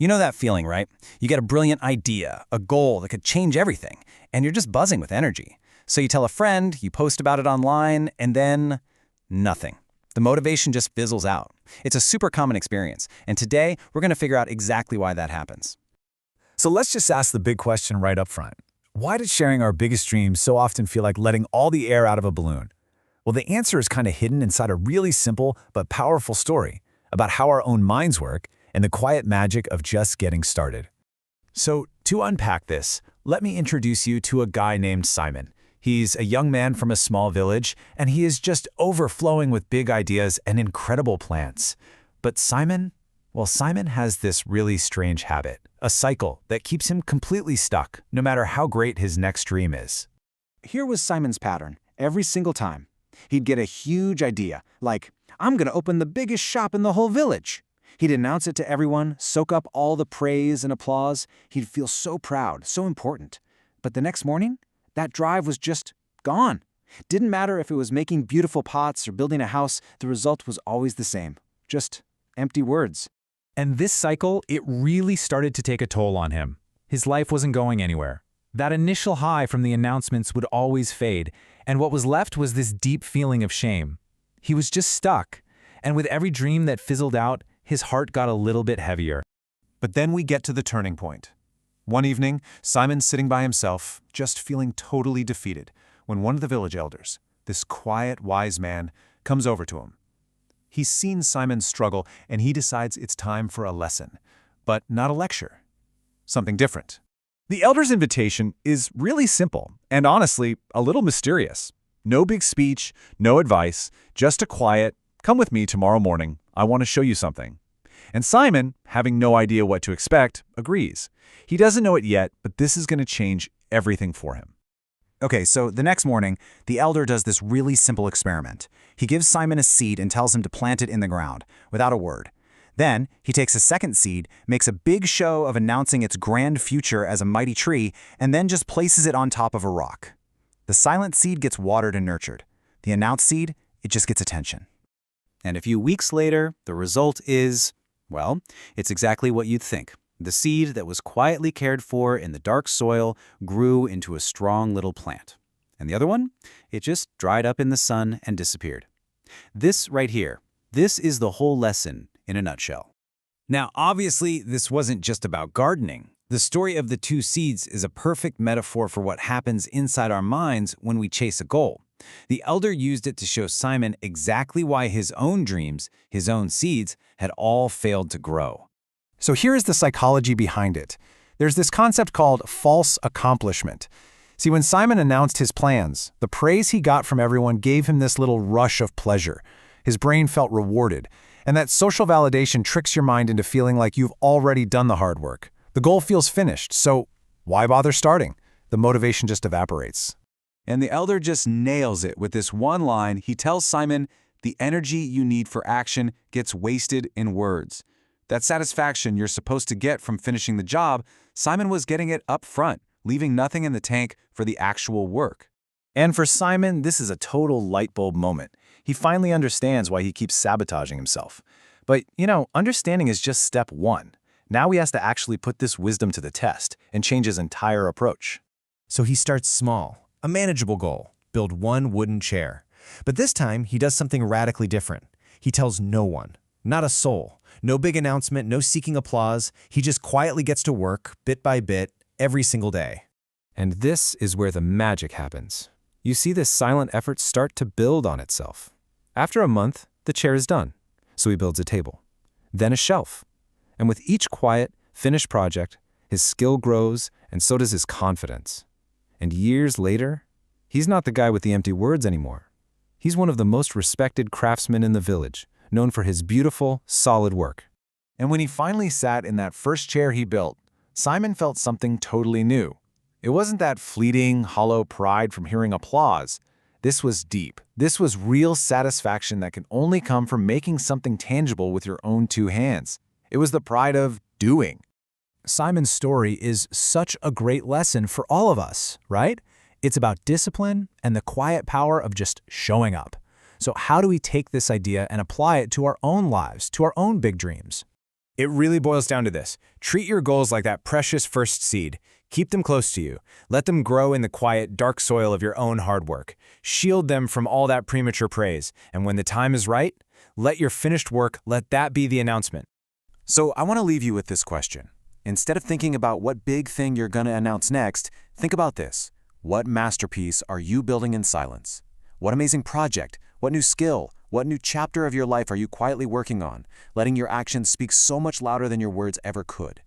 You know that feeling, right? You get a brilliant idea, a goal that could change everything, and you're just buzzing with energy. So you tell a friend, you post about it online, and then nothing. The motivation just fizzles out. It's a super common experience, and today we're going to figure out exactly why that happens. So let's just ask the big question right up front. Why does sharing our biggest dreams so often feel like letting all the air out of a balloon? Well, the answer is kind of hidden inside a really simple but powerful story about how our own minds work and the quiet magic of just getting started. So, to unpack this, let me introduce you to a guy named Simon. He's a young man from a small village, and he is just overflowing with big ideas and incredible plans. But Simon has this really strange habit, a cycle that keeps him completely stuck, no matter how great his next dream is. Here was Simon's pattern, every single time. He'd get a huge idea, like, I'm going to open the biggest shop in the whole village. He'd announce it to everyone, soak up all the praise and applause. He'd feel so proud, so important. But the next morning, that drive was just gone. Didn't matter if it was making beautiful pots or building a house, the result was always the same. Just empty words. And this cycle, it really started to take a toll on him. His life wasn't going anywhere. That initial high from the announcements would always fade, and what was left was this deep feeling of shame. He was just stuck, and with every dream that fizzled out, his heart got a little bit heavier. But then we get to the turning point. One evening, Simon's sitting by himself, just feeling totally defeated, when one of the village elders, this quiet, wise man, comes over to him. He's seen Simon's struggle, and he decides it's time for a lesson, but not a lecture. Something different. The elder's invitation is really simple, and honestly, a little mysterious. No big speech, no advice, just a quiet, "Come with me tomorrow morning, I want to show you something." And Simon, having no idea what to expect, agrees. He doesn't know it yet, but this is going to change everything for him. Okay, so the next morning, the elder does this really simple experiment. He gives Simon a seed and tells him to plant it in the ground, without a word. Then, he takes a second seed, makes a big show of announcing its grand future as a mighty tree, and then just places it on top of a rock. The silent seed gets watered and nurtured. The announced seed, it just gets attention. And a few weeks later, the result is, well, it's exactly what you'd think. The seed that was quietly cared for in the dark soil grew into a strong little plant. And the other one? It just dried up in the sun and disappeared. This right here, this is the whole lesson in a nutshell. Now, obviously, this wasn't just about gardening. The story of the two seeds is a perfect metaphor for what happens inside our minds when we chase a goal. The elder used it to show Simon exactly why his own dreams, his own seeds, had all failed to grow. So here is the psychology behind it. There's this concept called false accomplishment. See, when Simon announced his plans, the praise he got from everyone gave him this little rush of pleasure. His brain felt rewarded, and that social validation tricks your mind into feeling like you've already done the hard work. The goal feels finished, so why bother starting? The motivation just evaporates. And the elder just nails it with this one line. He tells Simon, the energy you need for action gets wasted in words. That satisfaction you're supposed to get from finishing the job, Simon was getting it up front, leaving nothing in the tank for the actual work. And for Simon, this is a total light bulb moment. He finally understands why he keeps sabotaging himself. But, understanding is just step one. Now he has to actually put this wisdom to the test and change his entire approach. So he starts small, a manageable goal, build one wooden chair. But this time, he does something radically different. He tells no one, not a soul, no big announcement, no seeking applause. He just quietly gets to work, bit by bit, every single day. And this is where the magic happens. You see this silent effort start to build on itself. After a month, the chair is done. So he builds a table, then a shelf. And with each quiet, finished project, his skill grows, and so does his confidence. And years later, he's not the guy with the empty words anymore. He's one of the most respected craftsmen in the village, known for his beautiful, solid work. And when he finally sat in that first chair he built, Simon felt something totally new. It wasn't that fleeting, hollow pride from hearing applause. This was deep. This was real satisfaction that can only come from making something tangible with your own two hands. It was the pride of doing. Simon's story is such a great lesson for all of us, right? It's about discipline and the quiet power of just showing up. So how do we take this idea and apply it to our own lives, to our own big dreams? It really boils down to this. Treat your goals like that precious first seed. Keep them close to you. Let them grow in the quiet, dark soil of your own hard work. Shield them from all that premature praise. And when the time is right, let your finished work, let that be the announcement. So I want to leave you with this question. Instead of thinking about what big thing you're going to announce next, think about this. What masterpiece are you building in silence? What amazing project, what new skill, what new chapter of your life are you quietly working on, letting your actions speak so much louder than your words ever could?